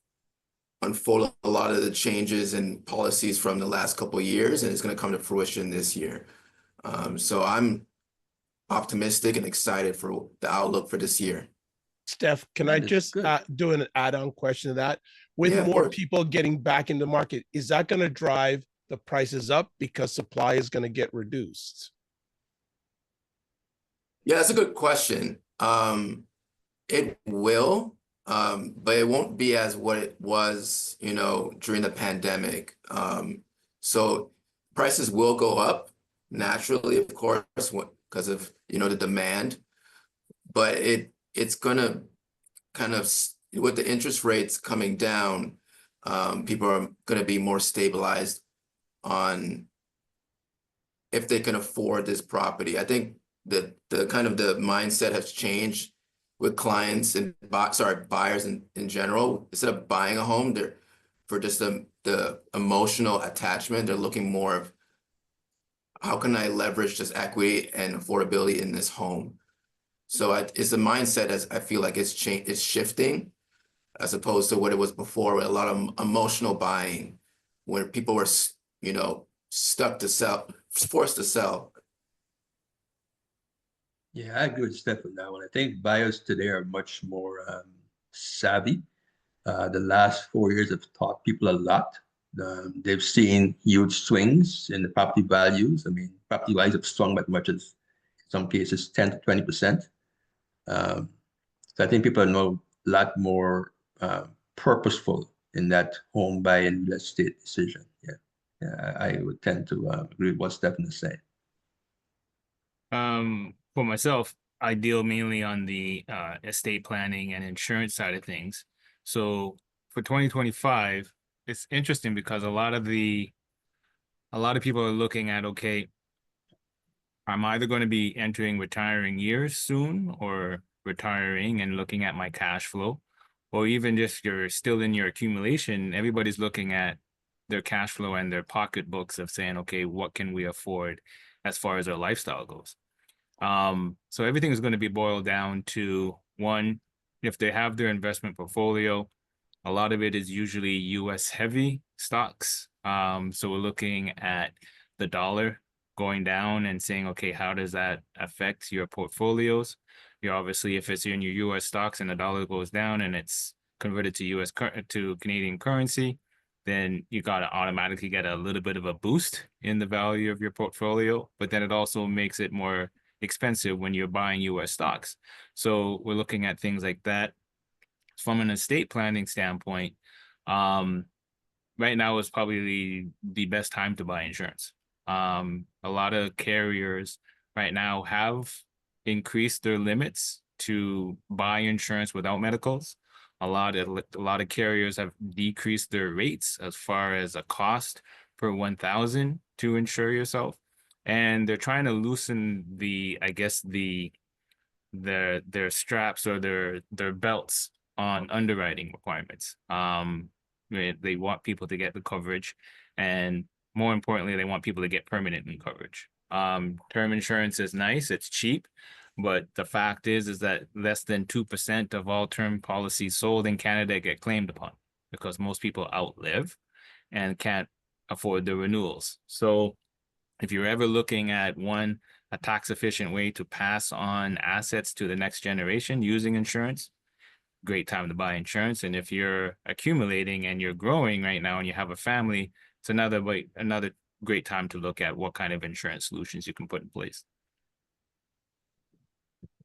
unfold a lot of the changes and policies from the last couple of years, and it's going to come to fruition this year. So I'm optimistic and excited for the outlook for this year. Steph, can I just do an add-on question to that? With more people getting back in the market, is that going to drive the prices up because supply is going to get reduced? Yeah, that's a good question. It will, but it won't be as what it was, during the pandemic. So prices will go up naturally, of course, because of, the demand, but it's gonna kind of, with the interest rates coming down, people are gonna be more stabilized on if they can afford this property. I think the kind of the mindset has changed with clients and buyers in general. Instead of buying a home, they're for just the emotional attachment, they're looking more of how can I leverage this equity and affordability in this home. So it's a mindset as I feel like it's shifting as opposed to what it was before with a lot of emotional buying, where people were stuck to sell, forced to sell. Yeah, I agree with Steph on that one. I think buyers today are much more savvy. The last 4 years have taught people a lot. They've seen huge swings in the property values. I mean, property values have swung by as much as, in some cases, 10 to 20%. So I think people are now a lot more purposeful in that home buying real estate decision. Yeah, I would tend to agree with what Stephen is saying. For myself, I deal mainly on the estate planning and insurance side of things. So for 2025, it's interesting because a lot of people are looking at, okay, I'm either going to be entering retiring years soon or retiring and looking at my cash flow, or even just you're still in your accumulation, everybody's looking at their cash flow and their pocketbooks of saying, okay, what can we afford as far as our lifestyle goes? So everything is going to be boiled down to one, if they have their investment portfolio, a lot of it is usually US heavy stocks. So we're looking at the dollar going down and saying, okay, how does that affect your portfolios? You're obviously, if it's in your US stocks and the dollar goes down and it's converted to to Canadian currency, then you got to automatically get a little bit of a boost in the value of your portfolio. But then it also makes it more expensive when you're buying US stocks. So we're looking at things like that. From an estate planning standpoint, right now is probably the best time to buy insurance. A lot of carriers right now have increased their limits to buy insurance without medicals. A lot of carriers have decreased their rates as far as a cost per 1,000 to insure yourself, and they're trying to loosen I guess their straps or their belts on underwriting requirements. They want people to get the coverage, and more importantly, they want people to get permanent coverage. Term insurance is nice, it's cheap, but the fact is that less than 2% of all term policies sold in Canada get claimed upon because most people outlive and can't afford the renewals. So if you're ever looking at a tax efficient way to pass on assets to the next generation using insurance, great time to buy insurance. And if you're accumulating and you're growing right now and you have a family, it's another great time to look at what kind of insurance solutions you can put in place.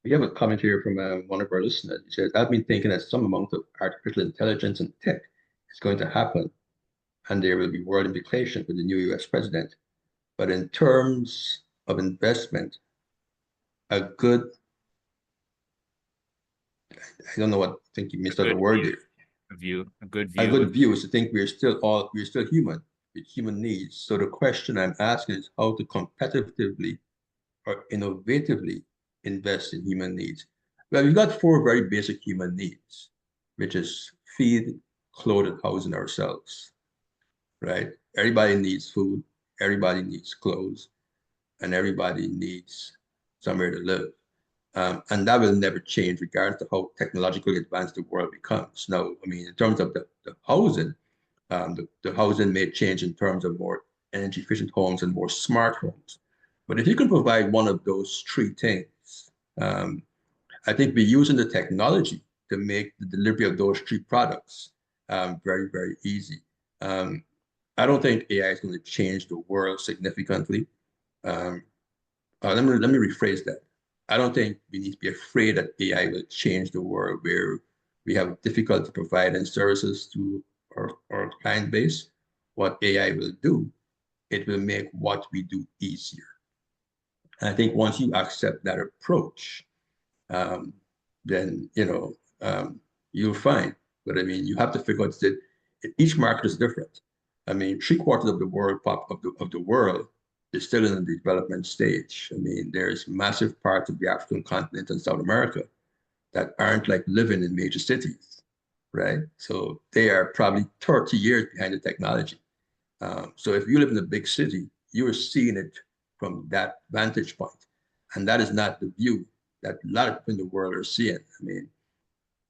We have a comment here from one of our listeners. He says, I've been thinking that some amount of artificial intelligence and tech is going to happen, and there will be world implications with the new US president. But in terms of investment, I don't know what, I think you missed out a word there. A good A view. good view is to think we're still human with human needs. So the question I'm asking is how to competitively or innovatively invest in human needs. Well, we've got four very basic human needs, which is feed, clothe, and housing ourselves, right? Everybody needs food, everybody needs clothes, and everybody needs somewhere to live. And that will never change regardless of how technologically advanced the world becomes. Now, I mean, in terms of the housing, the housing may change in terms of more energy efficient homes and more smart homes. But if you can provide one of those three things, I think we're using the technology to make the delivery of those three products very, very easy. I don't think AI is going to change the world significantly. Let me rephrase that. I don't think we need to be afraid that AI will change the world where we have difficulty providing services to our client base. What AI will do, it will make what we do easier. And I think once you accept that approach, then you'll find. But I mean, you have to figure out that each market is different. I mean, 3/4 of the world of the world is still in the development stage. I mean, there's massive parts of the African continent and South America that aren't like living in major cities, right? So they are probably 30 years behind the technology. So if you live in a big city, you are seeing it from that vantage point. And that is not the view that a lot of people in the world are seeing. I mean,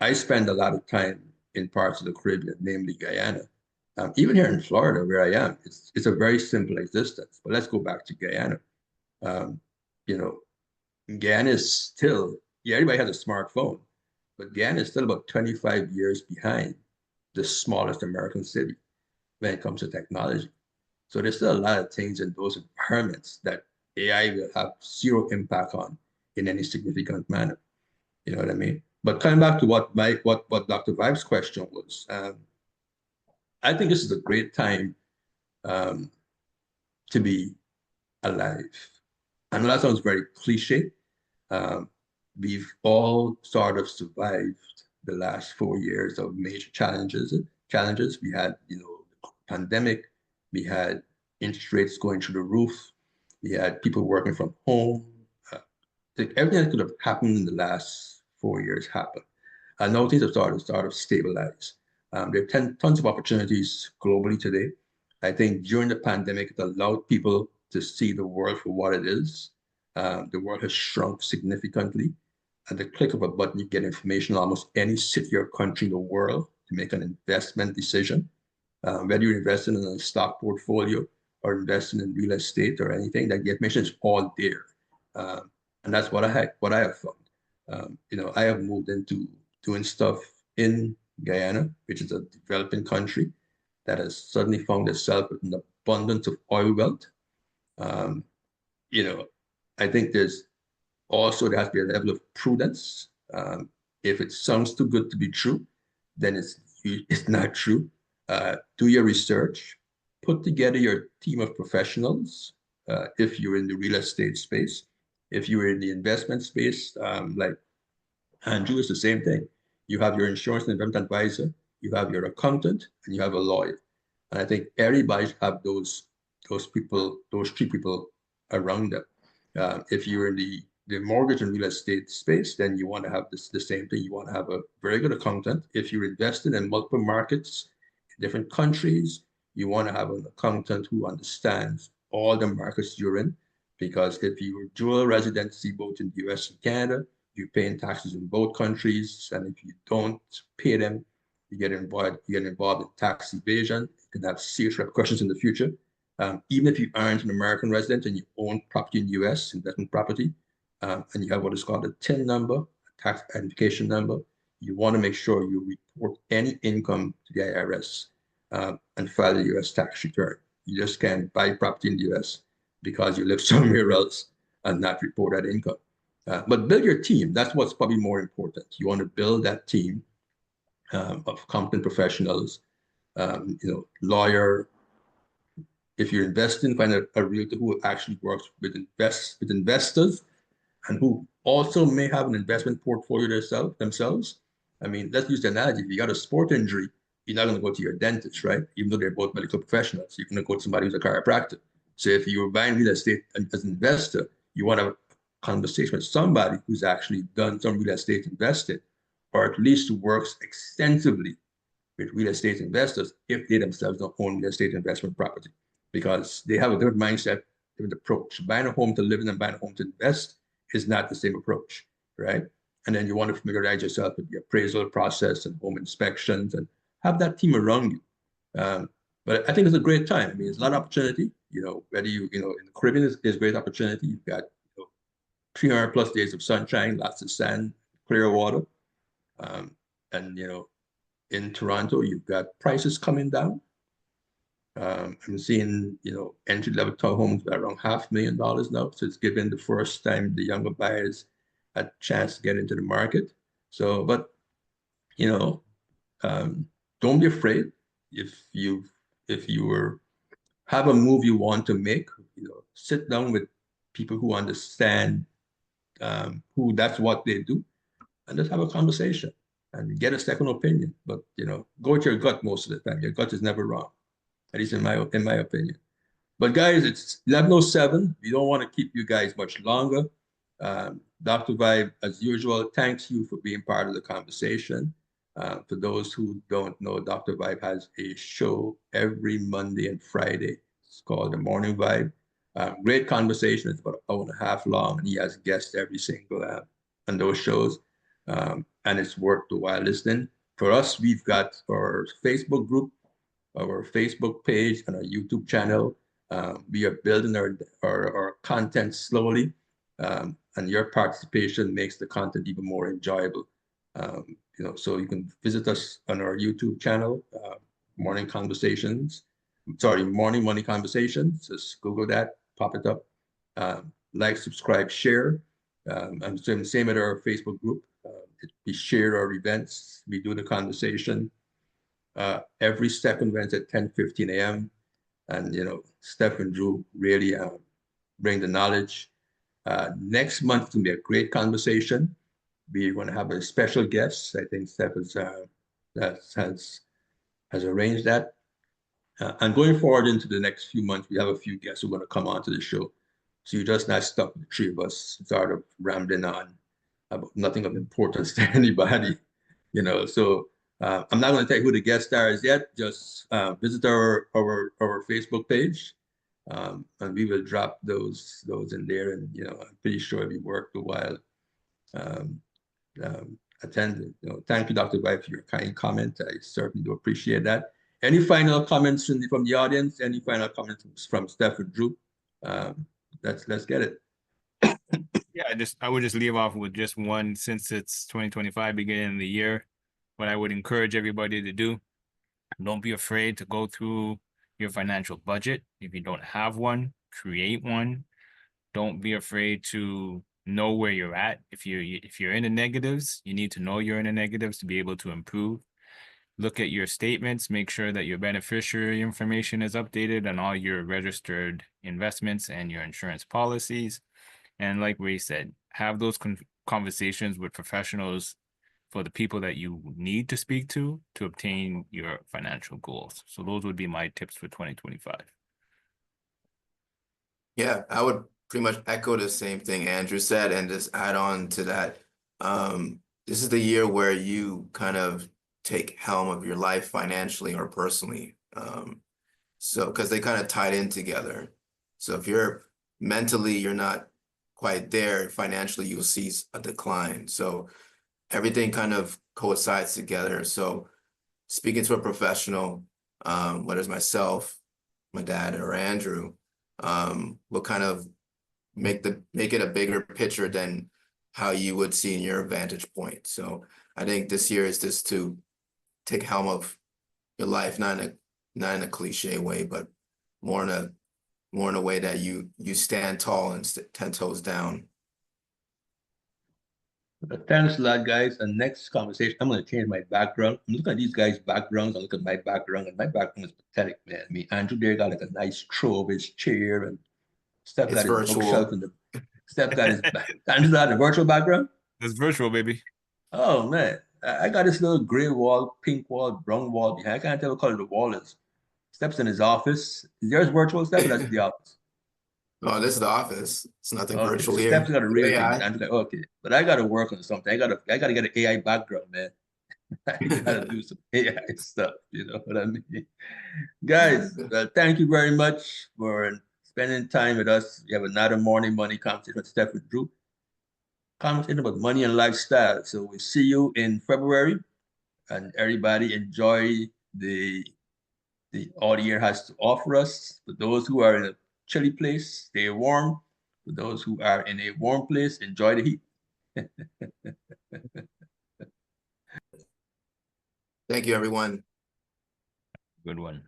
I spend a lot of time in parts of the Caribbean, namely Guyana. Even here in Florida, where I am, it's a very simple existence. But let's go back to Guyana. Um, you know, Guyana is still, yeah, everybody has a smartphone, but Guyana is still about 25 years behind the smallest American city when it comes to technology. So there's still a lot of things in those environments that AI will have zero impact on in any significant manner. You know what I mean? But coming back to what Dr. Vibe's question was, I think this is a great time to be alive. I know that sounds very cliche. We've all sort of survived the last 4 years of major challenges. We had, the pandemic. We had interest rates going through the roof. We had people working from home. Like everything that could have happened in the last 4 years happened. And now things have started to stabilize. There are tons of opportunities globally today. I think during the pandemic, it allowed people to see the world for what it is. The world has shrunk significantly. At the click of a button, you get information in almost any city or country in the world to make an investment decision. Whether you're investing in a stock portfolio or investing in real estate or anything, that the information is all there. And that's what I have found. I have moved into doing stuff in Guyana, which is a developing country that has suddenly found itself with an abundance of oil wealth. Um, you know, I think there has to be a level of prudence. If it sounds too good to be true, then it's not true. Do your research, put together your team of professionals. If you're in the real estate space, if you're in the investment space, like Andrew, it's the same thing. You have your insurance and investment advisor, you have your accountant, and you have a lawyer. And I think everybody should have those people, those three people around them. If you're in the mortgage and real estate space, then you want to have the same thing. You want to have a very good accountant. If you're invested in multiple markets in different countries, you want to have an accountant who understands all the markets you're in. Because if you're dual residency both in the US and Canada, you're paying taxes in both countries. And if you don't pay them, you get involved in tax evasion. You can have serious repercussions in the future. Even if you aren't an American resident and you own property in the US, investment property, and you have what is called a TIN number, a tax identification number, you want to make sure you report any income to the IRS and file a US tax return. You just can't buy property in the US because you live somewhere else and not report that income. But build your team. That's what's probably more important. You want to build that team of competent professionals, lawyer. If you're investing, find a realtor who actually works with investors and who also may have an investment portfolio themselves. I mean, let's use the analogy. If you got a sport injury, you're not going to go to your dentist, right? Even though they're both medical professionals, you're going to go to somebody who's a chiropractor. So if you're buying real estate as an investor, you want to have a conversation with somebody who's actually done some real estate investing, or at least who works extensively with real estate investors if they themselves don't own real estate investment property, because they have a different mindset, different approach. Buying a home to live in and buying a home to invest is not the same approach, right? And then you want to familiarize yourself with the appraisal process and home inspections and have that team around you. But I think it's a great time. I mean, it's a lot of opportunity. Whether in the Caribbean is great opportunity. You've got 300 plus days of sunshine, lots of sand, clear water, and in Toronto you've got prices coming down. I'm seeing entry-level townhomes at around $500,000 now, so it's given the first time the younger buyers a chance to get into the market. So, but don't be afraid if you have a move you want to make. Sit down with people who understand, who that's what they do, and just have a conversation and get a second opinion. But go with your gut most of the time. Your gut is never wrong, at least in my opinion. But guys, it's 11:07. We don't want to keep you guys much longer. Dr. Vibe, as usual, thanks you for being part of the conversation. For those who don't know, Dr. Vibe has a show every Monday and Friday. It's called The Morning Vibe. Great conversation. It's about an hour and a half long, and he has guests every single on those shows. And it's worth the while listening. For us, we've got our Facebook group, our Facebook page, and our YouTube channel. We are building our content slowly, and your participation makes the content even more enjoyable. So you can visit us on our YouTube channel, Morning Money Conversations. Just Google that, pop it up. Like, subscribe, share. And same at our Facebook group. We share our events. We do the conversation every second Wednesday at 10:15 a.m. And Stef and Drew really bring the knowledge. Next month is going to be a great conversation. We're going to have a special guest. I think Steph has arranged that. And going forward into the next few months, we have a few guests who are going to come onto the show. So you're just not stuck with the three of us sort of rambling on about nothing of importance to anybody, you know. So I'm not going to tell you who the guest star is yet. Just visit our Facebook page, and we will drop those in there. And you know, I'm pretty sure if you worked a while, um, attend. You know, thank you, Dr. White, for your kind comment. I certainly do appreciate that. Any final comments from the audience? Any final comments from Stef and Drew? Let's get it. Yeah, I would just leave off with just one, since it's 2025, beginning of the year. What I would encourage everybody to do, don't be afraid to go through your financial budget. If you don't have one, create one. Don't be afraid to know where you're at. If you're in the negatives, you need to know you're in the negatives to be able to improve. Look at your statements, make sure that your beneficiary information is updated on all your registered investments and your insurance policies. And like Ray said, have those conversations with professionals for the people that you need to speak to obtain your financial goals. So those would be my tips for 2025. Yeah, I would pretty much echo the same thing Andrew said and just add on to that. This is the year where you kind of take helm of your life financially or personally. So because they kind of tied in together. So if you're mentally, you're not quite there, financially, you'll see a decline. So everything kind of coincides together. So speaking to a professional, whether it's myself, my dad, or Andrew, will kind of make it a bigger picture than how you would see in your vantage point. So I think this year is just to take helm of your life, not in a cliche way, but more in a way that you stand tall and 10 toes down. Thanks a lot, guys. And next conversation, I'm going to change my background. I'm looking at these guys' backgrounds. I look at my background, and my background is pathetic, man. I mean, Andrew there got like a nice throw of his chair, and Steph It's got his virtual. bookshelf, and Steph got his Andrew got a virtual background. It's virtual, baby. Oh man, I got this little gray wall, pink wall, brown wall behind. I can't tell what color the wall is. Steph's in his office. Is yours virtual, Steph? Or that's the office. Oh, this is the office. It's nothing Okay, virtual so here. Steph's got a real thing. AI. Andrew's like, okay, but I got to work on something. I gotta get an AI background, man. I gotta do some AI stuff. You know what I mean, guys? Thank you very much for spending time with us. We have another morning money conversation with Stef and Drew. Conversation about money and lifestyle. So we'll see you in February, and everybody enjoy all the year has to offer us. For those who are in a chilly place, stay warm. For those who are in a warm place, enjoy the heat. Thank you, everyone. Good one.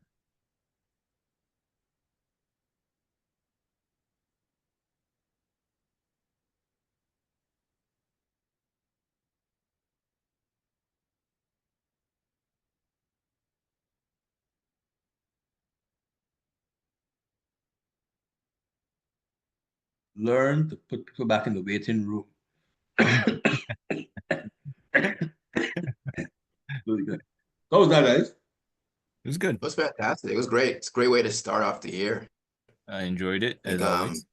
Learn to put people back in the waiting room. Really good. How was that, guys? It was good. It was fantastic. It was great. It's a great way to start off the year. I enjoyed it, as Like, always.